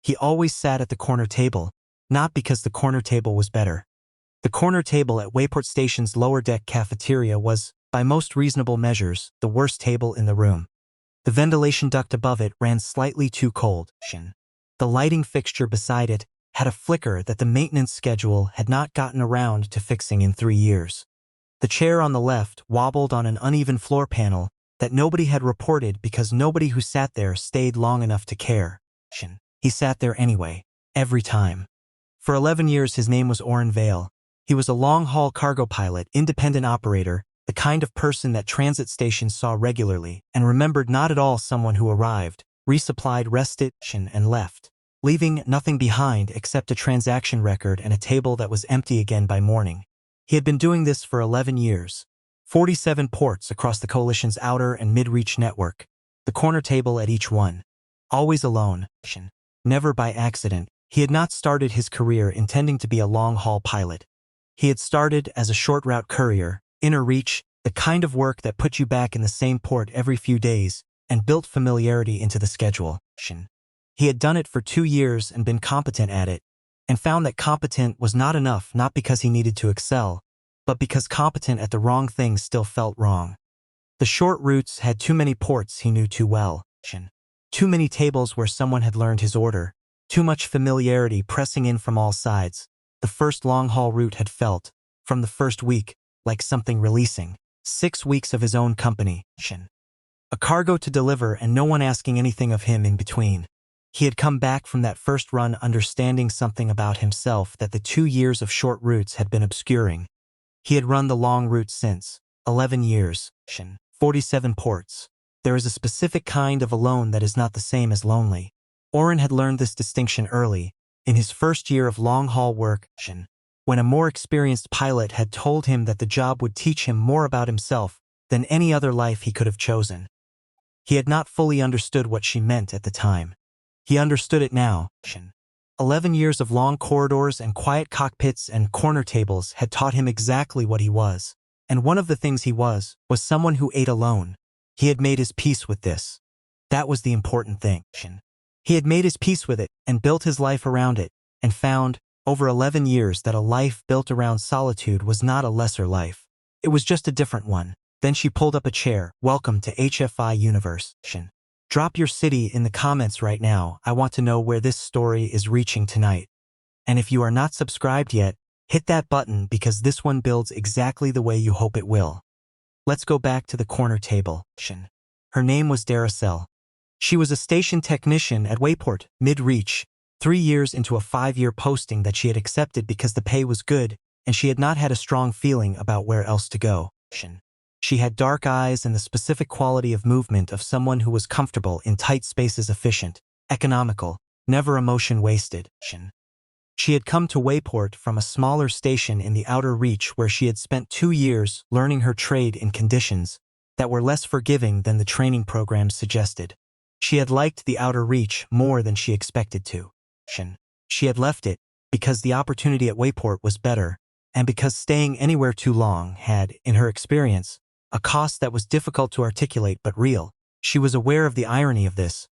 He always sat at the corner table, not because the corner table was better. The corner table at Wayport Station's lower deck cafeteria was, by most reasonable measures, the worst table in the room. The ventilation duct above it ran slightly too cold. The lighting fixture beside it had a flicker that the maintenance schedule had not gotten around to fixing in 3 years. The chair on the left wobbled on an uneven floor panel that nobody had reported because nobody who sat there stayed long enough to care. He sat there anyway, every time. For 11 years his name was Orrin Vale. He was a long-haul cargo pilot, independent operator, the kind of person that transit stations saw regularly, and remembered not at all someone who arrived, resupplied, rested, and left, leaving nothing behind except a transaction record and a table that was empty again by morning. He had been doing this for 11 years. 47 ports across the coalition's outer and mid-reach network, the corner table at each one. Always alone, never by accident. He had not started his career intending to be a long-haul pilot. He had started as a short-route courier, inner reach, the kind of work that put you back in the same port every few days, and built familiarity into the schedule. He had done it for 2 years and been competent at it, and found that competent was not enough, not because he needed to excel, but because competent at the wrong things still felt wrong. The short routes had too many ports he knew too well. Too many tables where someone had learned his order. Too much familiarity pressing in from all sides. The first long-haul route had felt, from the first week, like something releasing. 6 weeks of his own company. A cargo to deliver and no one asking anything of him in between. He had come back from that first run understanding something about himself that the 2 years of short routes had been obscuring. He had run the long route since 11 years, 47 ports. There is a specific kind of alone that is not the same as lonely. Orrin had learned this distinction early, in his first year of long-haul work, when a more experienced pilot had told him that the job would teach him more about himself than any other life he could have chosen. He had not fully understood what she meant at the time. He understood it now. 11 years of long corridors and quiet cockpits and corner tables had taught him exactly what he was, and one of the things he was someone who ate alone. He had made his peace with this. That was the important thing. He had made his peace with it and built his life around it, and found, over 11 years, that a life built around solitude was not a lesser life. It was just a different one. Then she pulled up a chair. Welcome to HFY Universe. Drop your city in the comments right now. I want to know where this story is reaching tonight. And if you are not subscribed yet, hit that button because this one builds exactly the way you hope it will. Let's go back to the corner table. Her name was Dara. She was a station technician at Wayport, mid-reach, 3 years into a 5-year posting that she had accepted because the pay was good and she had not had a strong feeling about where else to go. She had dark eyes and the specific quality of movement of someone who was comfortable in tight spaces, efficient, economical, never emotion wasted. She had come to Wayport from a smaller station in the outer reach where she had spent 2 years learning her trade in conditions that were less forgiving than the training program suggested. She had liked the outer reach more than she expected to. She had left it because the opportunity at Wayport was better, and because staying anywhere too long had, in her experience, a cost that was difficult to articulate but real. She was aware of the irony of this,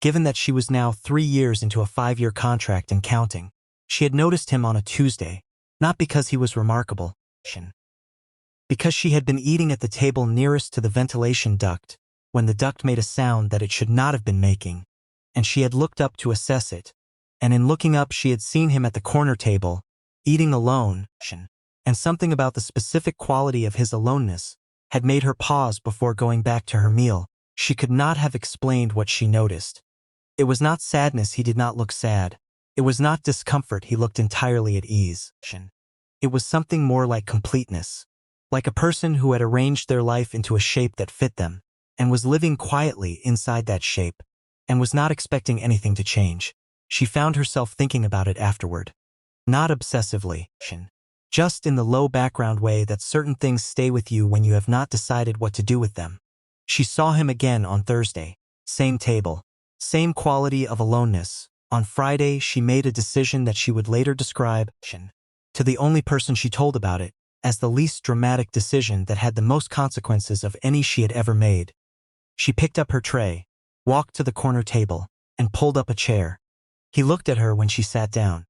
given that she was now 3 years into a 5-year contract and counting. She had noticed him on a Tuesday, not because he was remarkable, because she had been eating at the table nearest to the ventilation duct when the duct made a sound that it should not have been making, and she had looked up to assess it, and in looking up she had seen him at the corner table, eating alone, and something about the specific quality of his aloneness had made her pause before going back to her meal. She could not have explained what she noticed. It was not sadness, he did not look sad. It was not discomfort, he looked entirely at ease. It was something more like completeness, like a person who had arranged their life into a shape that fit them, and was living quietly inside that shape, and was not expecting anything to change. She found herself thinking about it afterward. Not obsessively, just in the low background way that certain things stay with you when you have not decided what to do with them. She saw him again on Thursday. Same table. Same quality of aloneness. On Friday, she made a decision that she would later describe, to the only person she told about it, as the least dramatic decision that had the most consequences of any she had ever made. She picked up her tray, walked to the corner table, and pulled up a chair. He looked at her when she sat down,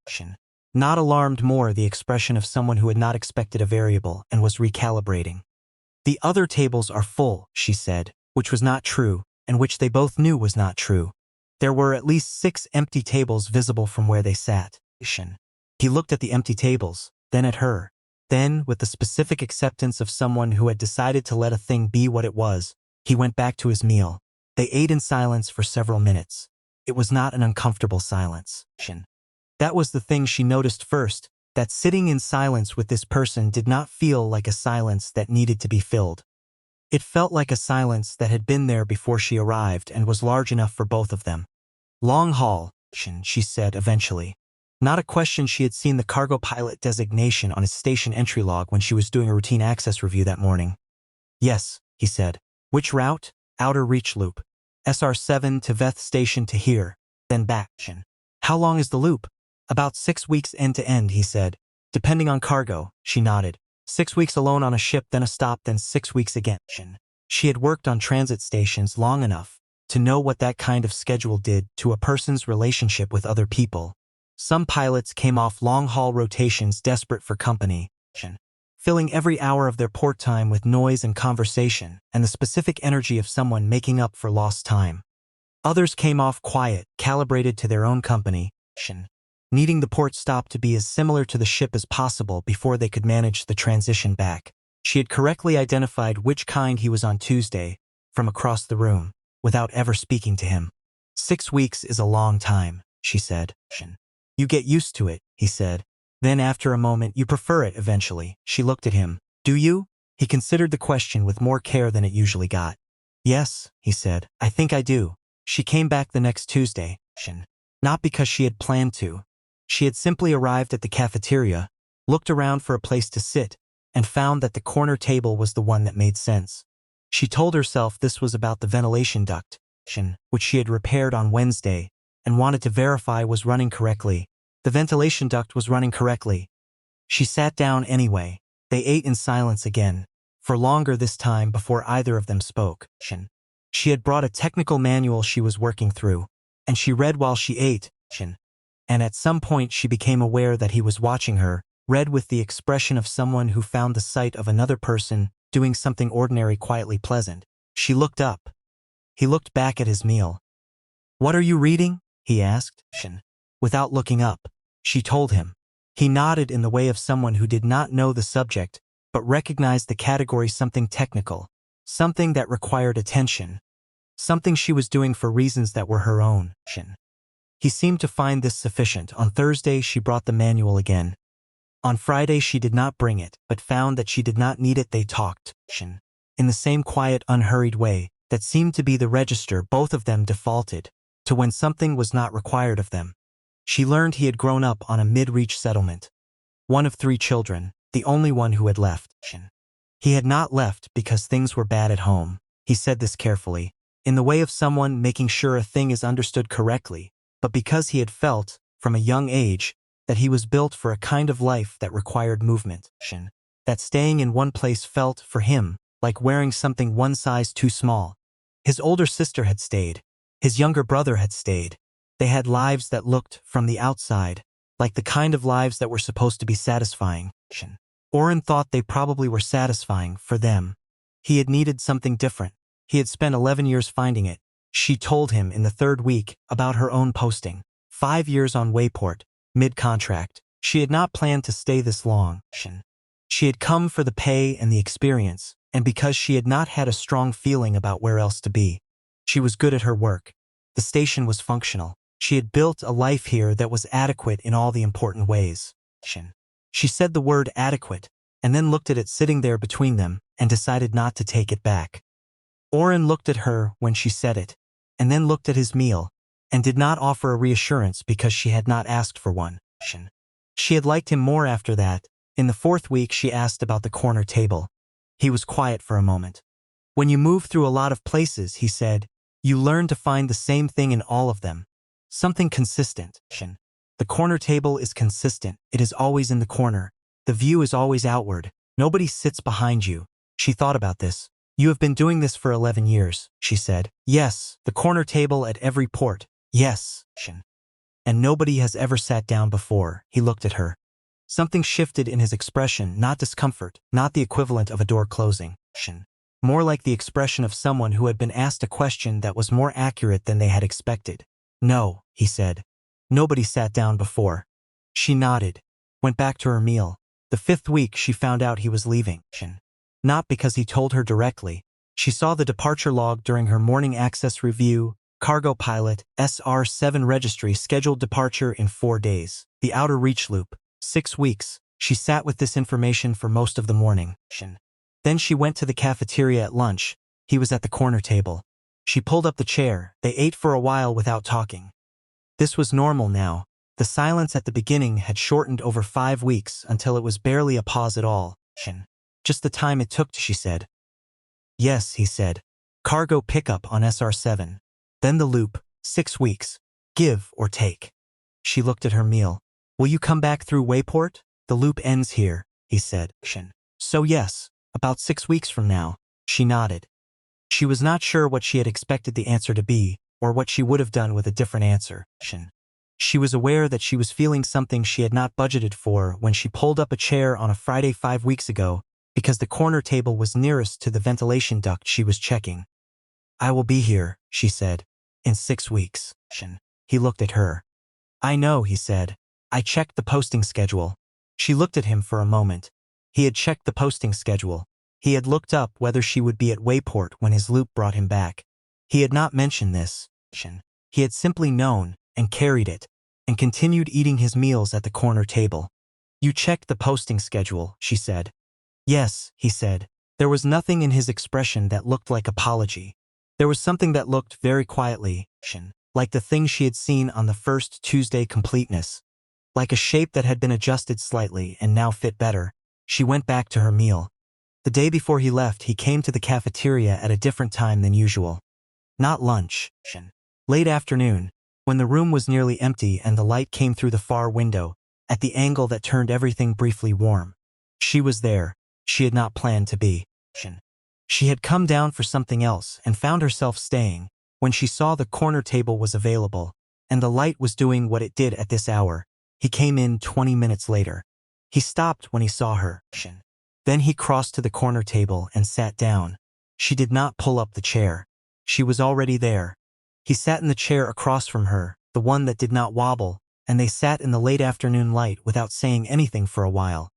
not alarmed, more the expression of someone who had not expected a variable and was recalibrating. The other tables are full, she said, which was not true, and which they both knew was not true. There were at least 6 empty tables visible from where they sat. He looked at the empty tables, then at her. Then, with the specific acceptance of someone who had decided to let a thing be what it was, he went back to his meal. They ate in silence for several minutes. It was not an uncomfortable silence. That was the thing she noticed first, that sitting in silence with this person did not feel like a silence that needed to be filled. It felt like a silence that had been there before she arrived and was large enough for both of them. Long haul, she said eventually. Not a question. She had seen the cargo pilot designation on his station entry log when she was doing a routine access review that morning. Yes, he said. Which route? Outer reach loop. SR7 to Veth station to here, then back. How long is the loop? About 6 weeks end to end, he said. Depending on cargo, she nodded. 6 weeks alone on a ship, then a stop, then 6 weeks again. She had worked on transit stations long enough to know what that kind of schedule did to a person's relationship with other people. Some pilots came off long-haul rotations desperate for company, filling every hour of their port time with noise and conversation and the specific energy of someone making up for lost time. Others came off quiet, calibrated to their own company, needing the port stop to be as similar to the ship as possible before they could manage the transition back. She had correctly identified which kind he was on Tuesday from across the room, without ever speaking to him. 6 weeks is a long time, she said. You get used to it, he said. Then after a moment, you prefer it eventually. She looked at him. Do you? He considered the question with more care than it usually got. Yes, he said. I think I do. She came back the next Tuesday. Not because she had planned to. She had simply arrived at the cafeteria, looked around for a place to sit, and found that the corner table was the one that made sense. She told herself this was about the ventilation duct, which she had repaired on Wednesday, and wanted to verify was running correctly. The ventilation duct was running correctly. She sat down anyway. They ate in silence again, for longer this time before either of them spoke. She had brought a technical manual she was working through, and she read while she ate, and at some point she became aware that he was watching her, read with the expression of someone who found the sight of another person doing something ordinary quietly pleasant. She looked up. He looked back at his meal. What are you reading? He asked. Without looking up, she told him. He nodded in the way of someone who did not know the subject, but recognized the category something technical, something that required attention, something she was doing for reasons that were her own. He seemed to find this sufficient. On Thursday, she brought the manual again. On Friday, she did not bring it, but found that she did not need it. They talked, in the same quiet, unhurried way that seemed to be the register both of them defaulted to when something was not required of them. She learned he had grown up on a mid-reach settlement. One of 3 children, the only one who had left. He had not left because things were bad at home. He said this carefully, in the way of someone making sure a thing is understood correctly, but because he had felt, from a young age, that he was built for a kind of life that required movement. That staying in one place felt, for him, like wearing something one size too small. His older sister had stayed. His younger brother had stayed. They had lives that looked, from the outside, like the kind of lives that were supposed to be satisfying. Oren thought they probably were satisfying for them. He had needed something different. He had spent 11 years finding it. She told him in the 3rd week about her own posting. 5 years on Wayport, mid-contract. She had not planned to stay this long. She had come for the pay and the experience, and because she had not had a strong feeling about where else to be. She was good at her work. The station was functional. She had built a life here that was adequate in all the important ways. She said the word adequate, and then looked at it sitting there between them, and decided not to take it back. Oren looked at her when she said it, and then looked at his meal, and did not offer a reassurance because she had not asked for one. She had liked him more after that. In the 4th week she asked about the corner table. He was quiet for a moment. When you move through a lot of places, he said, you learn to find the same thing in all of them. Something consistent. The corner table is consistent. It is always in the corner. The view is always outward. Nobody sits behind you. She thought about this. You have been doing this for 11 years, she said. Yes, the corner table at every port. Yes. And nobody has ever sat down before. He looked at her. Something shifted in his expression, not discomfort, not the equivalent of a door closing. More like the expression of someone who had been asked a question that was more accurate than they had expected. No, he said. Nobody sat down before. She nodded, went back to her meal. The 5th week she found out he was leaving. Not because he told her directly. She saw the departure log during her morning access review. Cargo pilot, SR-7 registry, scheduled departure in 4 days. The outer reach loop, 6 weeks. She sat with this information for most of the morning. Then she went to the cafeteria at lunch. He was at the corner table. She pulled up the chair. They ate for a while without talking. This was normal now. The silence at the beginning had shortened over 5 weeks until it was barely a pause at all. Just the time it took, she said. Yes, he said. Cargo pickup on SR-7. Then the loop, 6 weeks. Give or take. She looked at her meal. Will you come back through Wayport? The loop ends here, he said. So yes, about 6 weeks from now. She nodded. She was not sure what she had expected the answer to be, or what she would have done with a different answer. She was aware that she was feeling something she had not budgeted for when she pulled up a chair on a Friday 5 weeks ago, because the corner table was nearest to the ventilation duct she was checking. I will be here, she said, in 6 weeks. He looked at her. I know, he said. I checked the posting schedule. She looked at him for a moment. He had checked the posting schedule. He had looked up whether she would be at Wayport when his loop brought him back. He had not mentioned this. He had simply known and carried it, and continued eating his meals at the corner table. You checked the posting schedule, she said. Yes, he said. There was nothing in his expression that looked like apology. There was something that looked very quietly, like the thing she had seen on the first Tuesday completeness. Like a shape that had been adjusted slightly and now fit better. She went back to her meal. The day before he left, he came to the cafeteria at a different time than usual. Not lunch. Late afternoon, when the room was nearly empty and the light came through the far window, at the angle that turned everything briefly warm. She was there. She had not planned to be. She had come down for something else and found herself staying when she saw the corner table was available and the light was doing what it did at this hour. He came in 20 minutes later. He stopped when he saw her. Then he crossed to the corner table and sat down. She did not pull up the chair. She was already there. He sat in the chair across from her, the one that did not wobble, and they sat in the late afternoon light without saying anything for a while.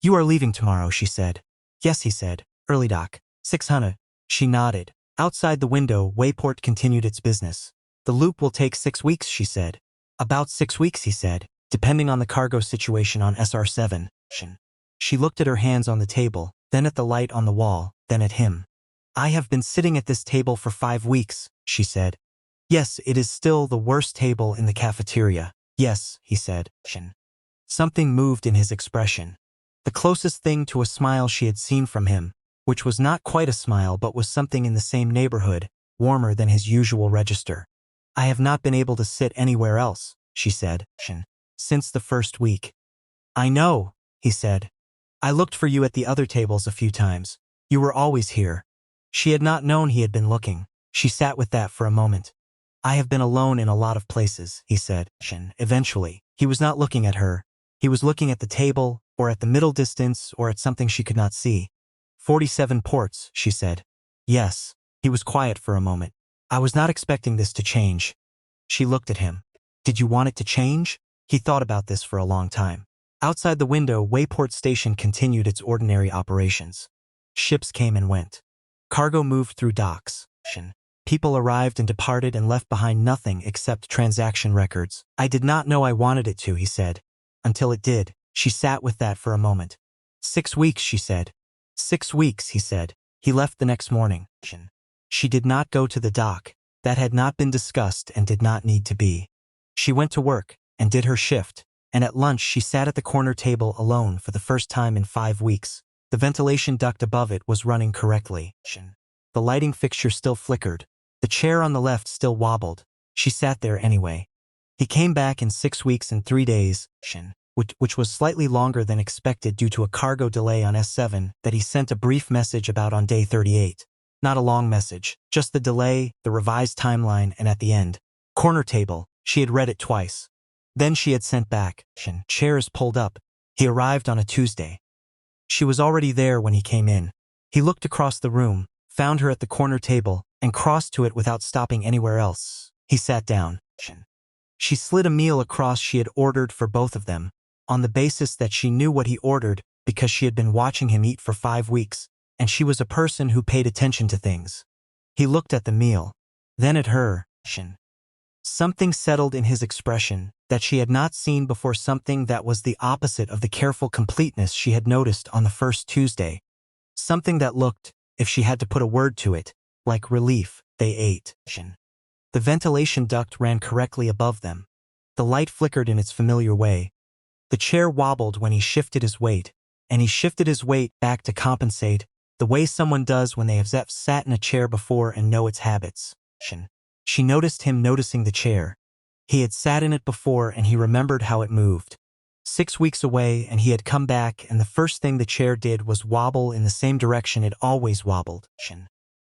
You are leaving tomorrow, she said. Yes, he said. Early dock. 600. She nodded. Outside the window, Wayport continued its business. The loop will take 6 weeks, she said. About 6 weeks, he said, depending on the cargo situation on SR-7. She looked at her hands on the table, then at the light on the wall, then at him. I have been sitting at this table for 5 weeks, she said. Yes, it is still the worst table in the cafeteria. Yes, he said. Something moved in his expression. The closest thing to a smile she had seen from him, which was not quite a smile but was something in the same neighborhood, warmer than his usual register. I have not been able to sit anywhere else, she said, since the first week. I know, he said. I looked for you at the other tables a few times. You were always here. She had not known he had been looking. She sat with that for a moment. I have been alone in a lot of places, he said. Eventually, he was not looking at her. He was looking at the table, or at the middle distance, or at something she could not see. 47 ports, she said. Yes. He was quiet for a moment. I was not expecting this to change. She looked at him. Did you want it to change? He thought about this for a long time. Outside the window, Wayport Station continued its ordinary operations. Ships came and went. Cargo moved through docks. People arrived and departed and left behind nothing except transaction records. I did not know I wanted it to, he said. Until it did. She sat with that for a moment. 6 weeks, she said. 6 weeks, he said. He left the next morning. She did not go to the dock. That had not been discussed and did not need to be. She went to work and did her shift, and at lunch she sat at the corner table alone for the first time in 5 weeks. The ventilation duct above it was running correctly. The lighting fixture still flickered. The chair on the left still wobbled. She sat there anyway. He came back in 6 weeks and 3 days, which was slightly longer than expected due to a cargo delay on S7 that he sent a brief message about on day 38. Not a long message, just the delay, the revised timeline, and at the end, corner table, She had read it twice. Then she had sent back. Chairs pulled up. He arrived on a Tuesday. She was already there when he came in. He looked across the room, found her at the corner table, and crossed to it without stopping anywhere else. He sat down. She slid a meal across she had ordered for both of them, on the basis that she knew what he ordered because she had been watching him eat for 5 weeks, and she was a person who paid attention to things. He looked at the meal, then at her. Something settled in his expression that she had not seen before, something that was the opposite of the careful completeness she had noticed on the first Tuesday. Something that looked, if she had to put a word to it, like relief. They ate. The ventilation duct ran correctly above them. The light flickered in its familiar way. The chair wobbled when he shifted his weight, and he shifted his weight back to compensate, the way someone does when they have sat in a chair before and know its habits. She noticed him noticing the chair. He had sat in it before and he remembered how it moved. 6 weeks away and he had come back, and the first thing the chair did was wobble in the same direction it always wobbled.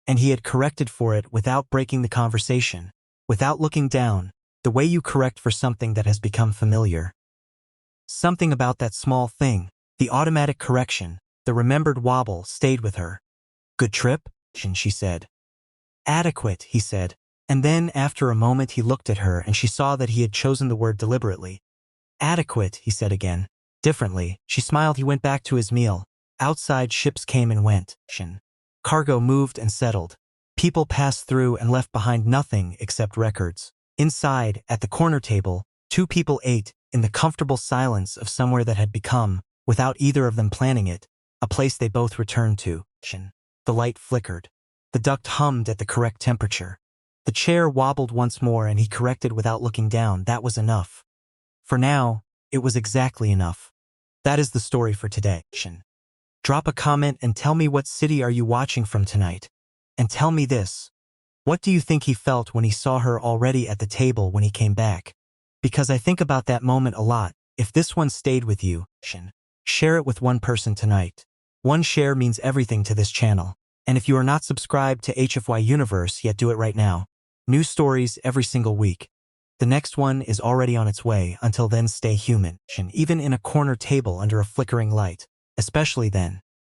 And he had corrected for it without breaking the conversation, without looking down, the way you correct for something that has become familiar. Something about that small thing, the automatic correction, the remembered wobble, stayed with her. "Good trip?" she said. "Adequate," he said. And then, after a moment, he looked at her and she saw that he had chosen the word deliberately. "Adequate," he said again. Differently. She smiled. He went back to his meal. Outside, ships came and went. Cargo moved and settled. People passed through and left behind nothing except records. Inside, at the corner table, 2 people ate, in the comfortable silence of somewhere that had become, without either of them planning it, a place they both returned to. The light flickered. The duct hummed at the correct temperature. The chair wobbled once more and he corrected without looking down. That was enough. For now, it was exactly enough. That is the story for today. Drop a comment and tell me, what city are you watching from tonight? And tell me this. What do you think he felt when he saw her already at the table when he came back? Because I think about that moment a lot. If this one stayed with you, share it with one person tonight. One share means everything to this channel. And if you are not subscribed to HFY Universe yet, do it right now. New stories every single week. The next one is already on its way. Until then, stay human, even in a corner table under a flickering light. Especially then.